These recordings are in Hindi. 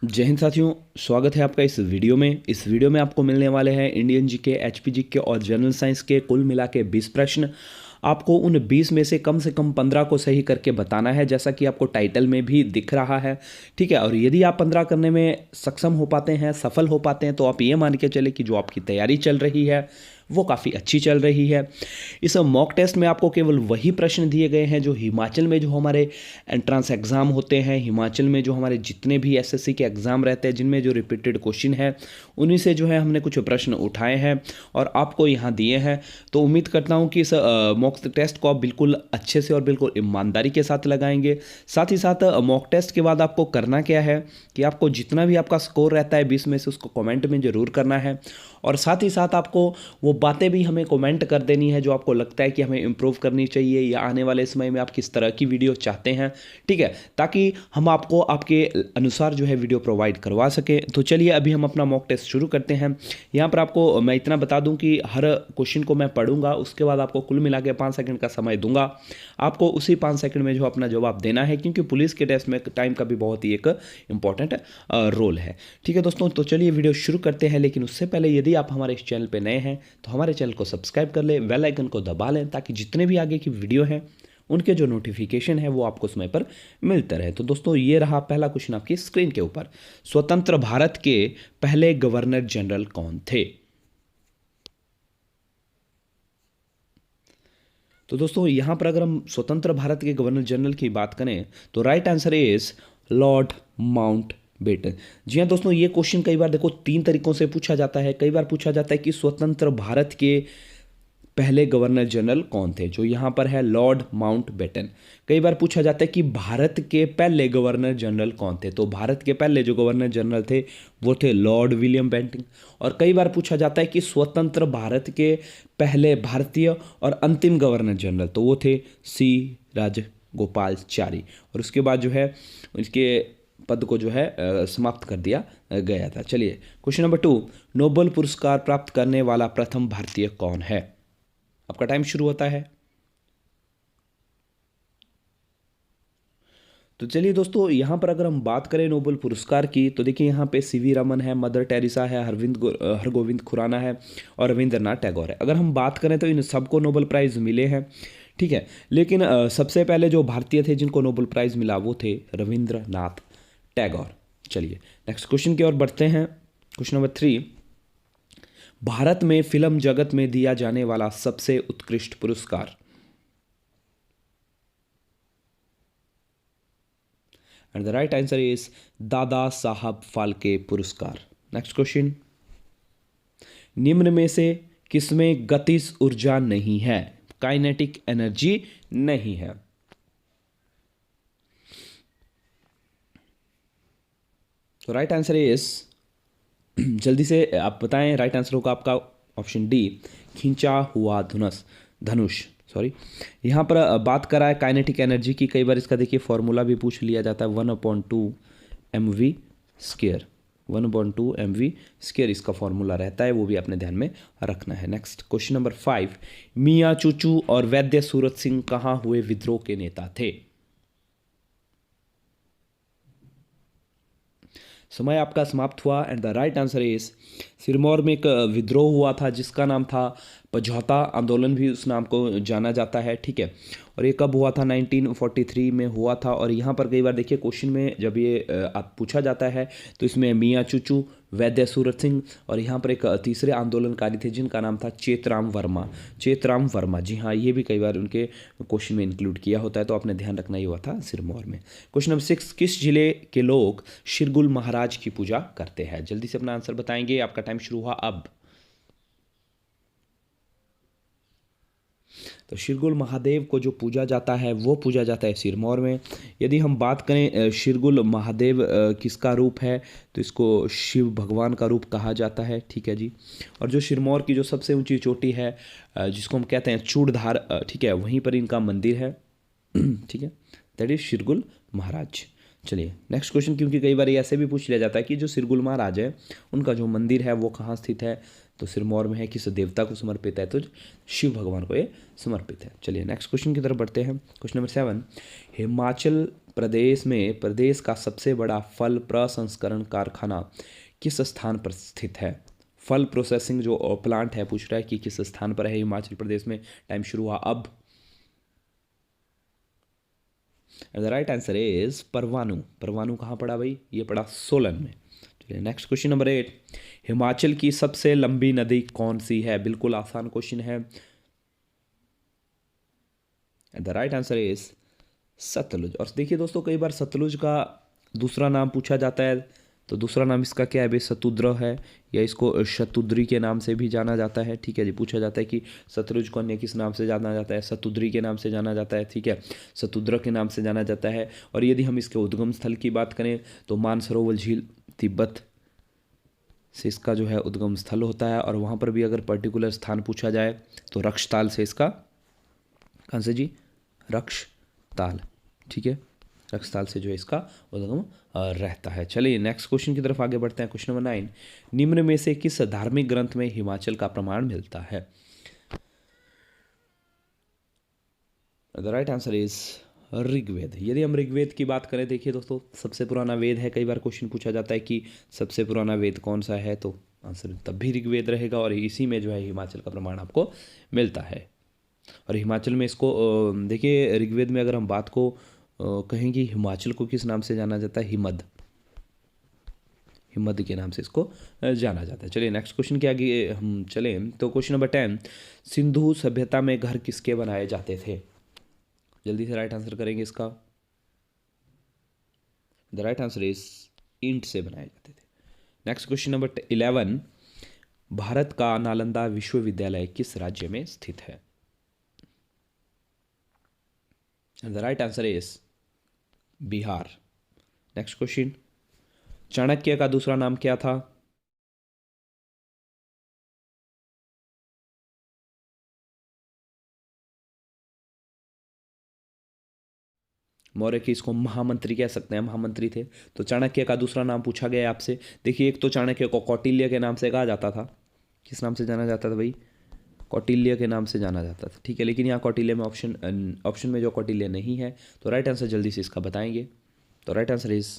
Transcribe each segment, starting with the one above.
जय हिंद साथियों, स्वागत है आपका इस वीडियो में। इस वीडियो में आपको मिलने वाले हैं इंडियन जीके, एचपी जीके और जनरल साइंस के कुल मिला के 20 प्रश्न। आपको उन 20 में से कम 15 को सही करके बताना है, जैसा कि आपको टाइटल में भी दिख रहा है। ठीक है, और यदि आप 15 करने में सक्षम हो पाते हैं, सफल हो पाते हैं, तो आप ये मान के चले कि जो आपकी तैयारी चल रही है वो काफ़ी अच्छी चल रही है। इस मॉक टेस्ट में आपको केवल वही प्रश्न दिए गए हैं जो हिमाचल में जो हमारे एंट्रेंस एग्ज़ाम होते हैं, हिमाचल में जो हमारे जितने भी एसएससी के एग्ज़ाम रहते हैं जिनमें जो रिपीटेड क्वेश्चन है, उन्हीं से जो है हमने कुछ प्रश्न उठाए हैं और आपको यहाँ दिए हैं। तो उम्मीद करता हूँ कि इस मॉक टेस्ट को आप बिल्कुल अच्छे से और बिल्कुल ईमानदारी के साथ लगाएंगे। साथ ही साथ मॉक टेस्ट के बाद आपको करना क्या है कि आपको जितना भी आपका स्कोर रहता है 20 में से, उसको कमेंट में ज़रूर करना है। और साथ ही साथ आपको वो बातें भी हमें कमेंट कर देनी है जो आपको लगता है कि हमें इम्प्रूव करनी चाहिए, या आने वाले समय में आप किस तरह की वीडियो चाहते हैं। ठीक है, ताकि हम आपको आपके अनुसार जो है वीडियो प्रोवाइड करवा सकें। तो चलिए अभी हम अपना मॉक टेस्ट शुरू करते हैं। यहाँ पर आपको मैं इतना बता दूं कि हर क्वेश्चन को मैं पढ़ूंगा, उसके बाद आपको कुल मिला के 5 सेकंड का समय दूंगा। आपको उसी 5 सेकंड में जो अपना जवाब देना है, क्योंकि पुलिस के टेस्ट में टाइम का भी बहुत ही एक इंपॉर्टेंट रोल है। ठीक है दोस्तों, तो चलिए वीडियो शुरू करते हैं। लेकिन उससे पहले यदि आप हमारे इस चैनल पे नए हैं तो हमारे चैनल को सब्सक्राइब कर लें, बेल आइकन को दबा लें, ताकि जितने भी आगे की वीडियो हैं उनके जो नोटिफिकेशन है वो आपको समय पर मिलते रहे। तो दोस्तों, ये रहा पहला क्वेश्चन आपकी स्क्रीन के ऊपर। स्वतंत्र भारत के पहले गवर्नर जनरल कौन थे? तो दोस्तों, यहां पर अगर हम स्वतंत्र भारत के गवर्नर जनरल की बात करें तो right answer is Lord Mountbatten. जी हाँ दोस्तों, ये क्वेश्चन कई बार देखो 3 तरीकों से पूछा जाता है। कई बार पूछा जाता है कि स्वतंत्र भारत के पहले गवर्नर जनरल कौन थे, जो यहाँ पर है लॉर्ड माउंट बेटन। कई बार पूछा जाता है कि भारत के पहले गवर्नर जनरल कौन थे, तो भारत के पहले जो गवर्नर जनरल थे वो थे लॉर्ड विलियम बेंटिंग। और कई बार पूछा जाता है कि स्वतंत्र भारत के पहले भारतीय और अंतिम गवर्नर जनरल, तो वो थे सी राजगोपालचारी। और उसके बाद जो है इसके पद को जो है समाप्त कर दिया गया था। चलिए क्वेश्चन नंबर 2, नोबेल पुरस्कार प्राप्त करने वाला प्रथम भारतीय कौन है? आपका टाइम शुरू होता है। तो चलिए दोस्तों, यहाँ पर अगर हम बात करें नोबेल पुरस्कार की, तो देखिए यहाँ पे सीवी रमन है, मदर टेरेसा है, हरगोविंद खुराना है और रविंद्रनाथ टैगोर है। अगर हम बात करें तो इन सबको नोबेल प्राइज़ मिले हैं। ठीक है, लेकिन सबसे पहले जो भारतीय थे जिनको नोबेल प्राइज़ मिला वो थे रविंद्रनाथ टैगोर। चलिए नेक्स्ट क्वेश्चन की ओर बढ़ते हैं। क्वेश्चन नंबर 3, भारत में फिल्म जगत में दिया जाने वाला सबसे उत्कृष्ट पुरस्कार? And the right answer is Dada Saheb Phalke पुरस्कार। नेक्स्ट क्वेश्चन, निम्न में से किसमें गतिज ऊर्जा नहीं है, काइनेटिक एनर्जी नहीं है? तो राइट आंसर इज जल्दी से आप बताएं, राइट आंसर होगा आपका ऑप्शन डी, खींचा हुआ धनुष। सॉरी, यहाँ पर बात करा है काइनेटिक एनर्जी की। कई बार इसका देखिए फॉर्मूला भी पूछ लिया जाता है, 1/2 mv²। 1/2 mv² इसका फॉर्मूला रहता है, वो भी आपने ध्यान में रखना है। नेक्स्ट क्वेश्चन नंबर 5, मियाँ चूचू और वैद्य सूरत सिंह कहाँ हुए विद्रोह के नेता थे? समय आपका समाप्त हुआ and the right answer is Sirmaur में एक विद्रोह हुआ था जिसका नाम था पझौता आंदोलन, भी उस नाम को जाना जाता है। ठीक है, और ये कब हुआ था? 1943 में हुआ था। और यहाँ पर कई बार देखिए क्वेश्चन में जब ये आप पूछा जाता है तो इसमें मियाँ चूचू, वैद्य सूरत सिंह और यहाँ पर एक तीसरे आंदोलनकारी थे जिनका नाम था चेतराम वर्मा। चेतराम वर्मा, जी हाँ, ये भी कई बार उनके क्वेश्चन में इंक्लूड किया होता है, तो आपने ध्यान रखना ही हुआ था सिरमौर में। क्वेश्चन नंबर 6, किस जिले के लोग शिरगुल महाराज की पूजा करते हैं? जल्दी से अपना आंसर बताएंगे, आपका टाइम शुरू हुआ अब। तो शिरगुल महादेव को जो पूजा जाता है वो पूजा जाता है सिरमौर में। यदि हम बात करें शिरगुल महादेव किसका रूप है, तो इसको शिव भगवान का रूप कहा जाता है। ठीक है जी, और जो सिरमौर की जो सबसे ऊंची चोटी है जिसको हम कहते हैं चूड़धार, ठीक है, वहीं पर इनका मंदिर है। ठीक है, दैट इज शिरगुल महाराज। चलिए नेक्स्ट क्वेश्चन, क्योंकि कई बार ये ऐसे भी पूछ लिया जाता है कि जो सिरगुलमा राज है उनका जो मंदिर है वो कहाँ स्थित है, तो सिरमौर में है, किस देवता को समर्पित है, तो शिव भगवान को ये समर्पित है। चलिए नेक्स्ट क्वेश्चन की तरफ बढ़ते हैं। क्वेश्चन नंबर 7, हिमाचल प्रदेश में प्रदेश का सबसे बड़ा फल प्रसंस्करण कारखाना किस स्थान पर स्थित है। फल प्रोसेसिंग जो प्लांट है पूछ रहा है कि किस स्थान पर है हिमाचल प्रदेश में, टाइम शुरू हुआ अब। The right answer is Parwanoo. Parwanoo कहाँ पड़ा भाई, ये पड़ा सोलन में। चलिए नेक्स्ट क्वेश्चन नंबर 8, हिमाचल की सबसे लंबी नदी कौन सी है। बिल्कुल आसान क्वेश्चन है। The right answer is Sutlej. और देखिए दोस्तों, कई बार सतलुज का दूसरा नाम पूछा जाता है, तो दूसरा नाम इसका क्या है भाई, सतुद्र है, या इसको शतुद्री के नाम से भी जाना जाता है। ठीक है जी, पूछा जाता है कि सतलुज को अन्य किस नाम से जाना जाता है, सतुद्री के नाम से जाना जाता है, ठीक है, सतुद्र के नाम से जाना जाता है। और यदि हम इसके उद्गम स्थल की बात करें तो मानसरोवर झील तिब्बत से इसका जो है उद्गम स्थल होता है। और वहाँ पर भी अगर पर्टिकुलर स्थान पूछा जाए तो रक्षताल से इसका, कहाँ से जी, रक्षताल, ठीक है, रक्षताल से जो है इसका उद्गम रहता है। चलिए नेक्स्ट क्वेश्चन की तरफ आगे बढ़ते हैं। क्वेश्चन नंबर 9, निम्न में से किस धार्मिक ग्रंथ में हिमाचल का प्रमाण मिलता है। The right answer is Rigveda. यदि हम ऋग्वेद की बात करें, देखिए दोस्तों, सबसे पुराना वेद है। कई बार क्वेश्चन पूछा जाता है कि सबसे पुराना वेद कौन सा है, तो आंसर तब भी ऋग्वेद रहेगा। और इसी में जो है हिमाचल का प्रमाण आपको मिलता है। और हिमाचल में इसको देखिए, ऋग्वेद में अगर हम बात को कहें कि हिमाचल को किस नाम से जाना जाता है, हिमद, हिमद के नाम से इसको जाना जाता है। चलिए नेक्स्ट क्वेश्चन के आगे हम चलें तो क्वेश्चन नंबर 10, सिंधु सभ्यता में घर किसके बनाए जाते थे। जल्दी से राइट आंसर करेंगे इसका। द राइट आंसर इज ईंट से बनाए जाते थे। नेक्स्ट क्वेश्चन नंबर 11, भारत का नालंदा विश्वविद्यालय किस राज्य में स्थित है। The right answer is Bihar. Next question, Chanakya का दूसरा नाम क्या था। मौर्य के इसको महामंत्री कह सकते हैं, महामंत्री थे। तो चाणक्य का दूसरा नाम पूछा गया है आपसे। देखिए, एक तो चाणक्य को कौटिल्य के नाम से कहा जाता था, किस नाम से जाना जाता था भाई, कौटिल्य के नाम से जाना जाता था, ठीक है। लेकिन यहाँ कौटिल्य में ऑप्शन में जो कौटिल्य नहीं है, तो राइट आंसर जल्दी से इसका बताएंगे। तो राइट आंसर इज,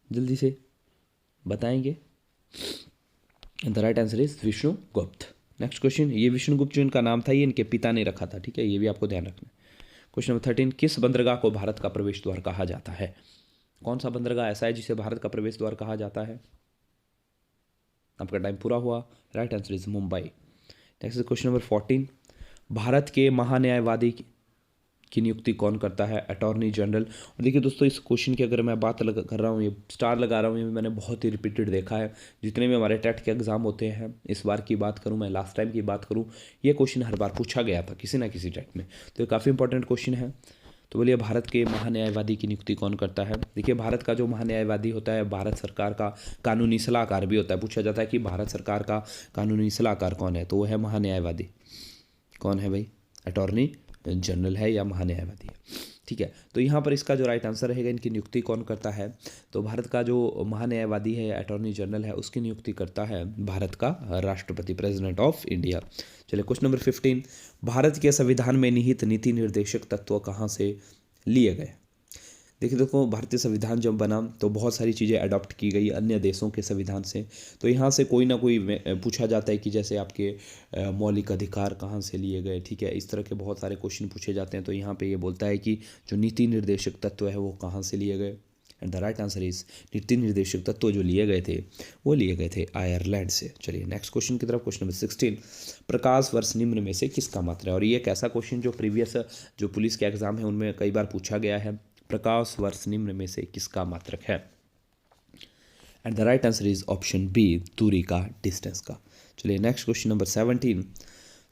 जल्दी से बताएंगे, the right answer is Vishnugupta. Next question, ये विष्णुगुप्त जो इनका नाम था ये इनके पिता ने रखा था, ठीक है, ये भी आपको ध्यान रखना है। क्वेश्चन नंबर 13, किस बंदरगाह को भारत का प्रवेश द्वार कहा जाता है। कौन सा बंदरगाह ऐसा है जिसे भारत का प्रवेश द्वार कहा जाता है। आपका टाइम पूरा हुआ। Right answer is Mumbai. Next question number 14, Bharat के महान्यायवादी की नियुक्ति कौन करता है, अटॉर्नी जनरल। और देखिए दोस्तों, इस क्वेश्चन की अगर मैं बात कर रहा हूँ, ये स्टार लगा रहा हूँ, ये मैंने बहुत ही रिपीटेड देखा है। जितने भी हमारे टेट के एग्जाम होते हैं, इस बार की बात करूँ मैं, लास्ट टाइम की बात करूँ, ये क्वेश्चन हर बार पूछा गया था किसी ना किसी टेट में, तो ये काफ़ी इंपॉर्टेंट क्वेश्चन है। तो बोलिए, भारत के महान्यायवादी की नियुक्ति कौन करता है। देखिए, भारत का जो महान्यायवादी होता है, भारत सरकार का कानूनी सलाहकार भी होता है। पूछा जाता है कि भारत सरकार का कानूनी सलाहकार कौन है, तो वो है महान्यायवादी। कौन है भाई, अटॉर्नी जनरल है या महान्यायवादी है, ठीक है। तो यहाँ पर इसका जो राइट आंसर रहेगा, इनकी नियुक्ति कौन करता है, तो भारत का जो महान्यायवादी है, अटॉर्नी जनरल है, उसकी नियुक्ति करता है भारत का राष्ट्रपति, प्रेसिडेंट ऑफ इंडिया। चलिए क्वेश्चन नंबर 15, भारत के संविधान में निहित नीति निर्देशक तत्व कहाँ से लिए गए। देखिए देखो, भारतीय संविधान जब बना तो बहुत सारी चीज़ें अडॉप्ट की गई अन्य देशों के संविधान से। तो यहाँ से कोई ना कोई पूछा जाता है कि जैसे आपके मौलिक अधिकार कहाँ से लिए गए, ठीक है, इस तरह के बहुत सारे क्वेश्चन पूछे जाते हैं। तो यहाँ पे ये बोलता है कि जो नीति निर्देशक तत्व है वो कहाँ से लिए गए, and the right answer is, नीति निर्देशक तत्व जो लिए गए थे वो लिए गए थे आयरलैंड से। चलिए नेक्स्ट क्वेश्चन की तरफ। क्वेश्चन नंबर 16, प्रकाश वर्ष निम्न में से किसका मात्रा है। और ये एक ऐसा क्वेश्चन जो प्रीवियस जो पुलिस के एग्जाम है उनमें कई बार पूछा गया है। प्रकाश वर्ष निम्न में से किसका मात्रक है, and the right answer is option B, दूरी का, डिस्टेंस का। चलिए नेक्स्ट क्वेश्चन नंबर 17,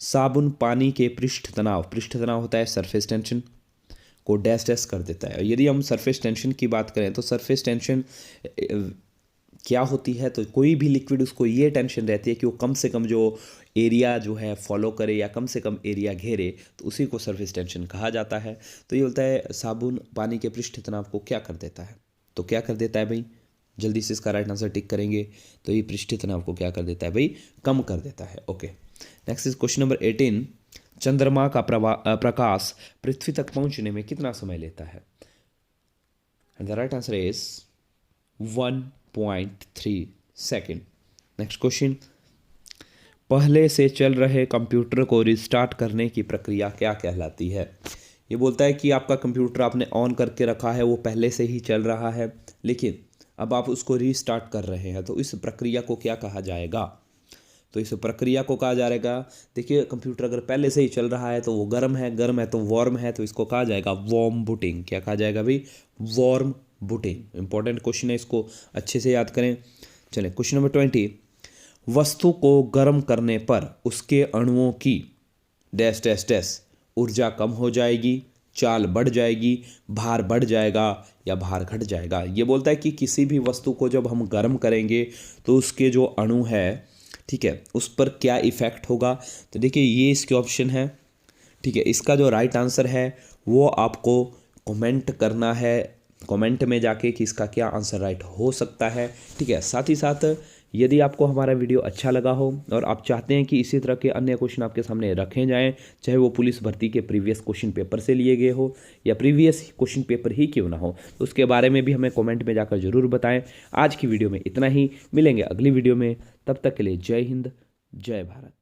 साबुन पानी के पृष्ठ तनाव होता है सरफेस टेंशन को डैश डैश कर देता है। यदि हम सरफेस टेंशन की बात करें तो सरफेस टेंशन क्या होती है, तो कोई भी लिक्विड उसको ये टेंशन रहती है कि वो कम से कम जो एरिया जो है फॉलो करे या कम से कम एरिया घेरे, तो उसी को सरफेस टेंशन कहा जाता है। तो ये बोलता है साबुन पानी के पृष्ठ तनाव को क्या कर देता है, तो क्या कर देता है भाई, जल्दी से इसका राइट आंसर टिक करेंगे। तो ये पृष्ठ तनाव को क्या कर देता है भाई, कम कर देता है। Okay, next is question number 18। चंद्रमा का प्रकाश पृथ्वी तक पहुंचने में कितना समय लेता है? And the right answer is 1.3 second. Next question, पहले से चल रहे कंप्यूटर को रिस्टार्ट करने की प्रक्रिया क्या कहलाती है? ये बोलता है कि आपका कंप्यूटर आपने ऑन करके रखा है, वो पहले से ही चल रहा है, लेकिन अब आप उसको रीस्टार्ट कर रहे हैं, तो इस प्रक्रिया को क्या कहा जाएगा? तो इस प्रक्रिया को कहा जाएगा, देखिए कंप्यूटर अगर पहले से ही चल रहा है तो वो गर्म है तो वार्म है, तो इसको कहा जाएगा वार्म बूटिंग। क्या कहा जाएगा भाई? Warm booting. इंपॉर्टेंट क्वेश्चन है, इसको अच्छे से याद करें। चलें क्वेश्चन नंबर 20। वस्तु को गर्म करने पर उसके अणुओं की डैश डैश डैश ऊर्जा कम हो जाएगी, चाल बढ़ जाएगी, भार बढ़ जाएगा या भार घट जाएगा। ये बोलता है कि किसी भी वस्तु को जब हम गर्म करेंगे तो उसके जो अणु है, ठीक है, उस पर क्या इफेक्ट होगा। तो देखिए ये इसके ऑप्शन है, ठीक है। इसका जो राइट आंसर है वो आपको कमेंट करना है, कमेंट में जाके कि इसका क्या आंसर राइट हो सकता है, ठीक है। साथ ही साथ यदि आपको हमारा वीडियो अच्छा लगा हो और आप चाहते हैं कि इसी तरह के अन्य क्वेश्चन आपके सामने रखे जाएं, चाहे वो पुलिस भर्ती के प्रीवियस क्वेश्चन पेपर से लिए गए हो या प्रीवियस क्वेश्चन पेपर ही क्यों ना हो, तो उसके बारे में भी हमें कमेंट में जाकर ज़रूर बताएं। आज की वीडियो में इतना ही, मिलेंगे अगली वीडियो में, तब तक के लिए जय हिंद, जय भारत।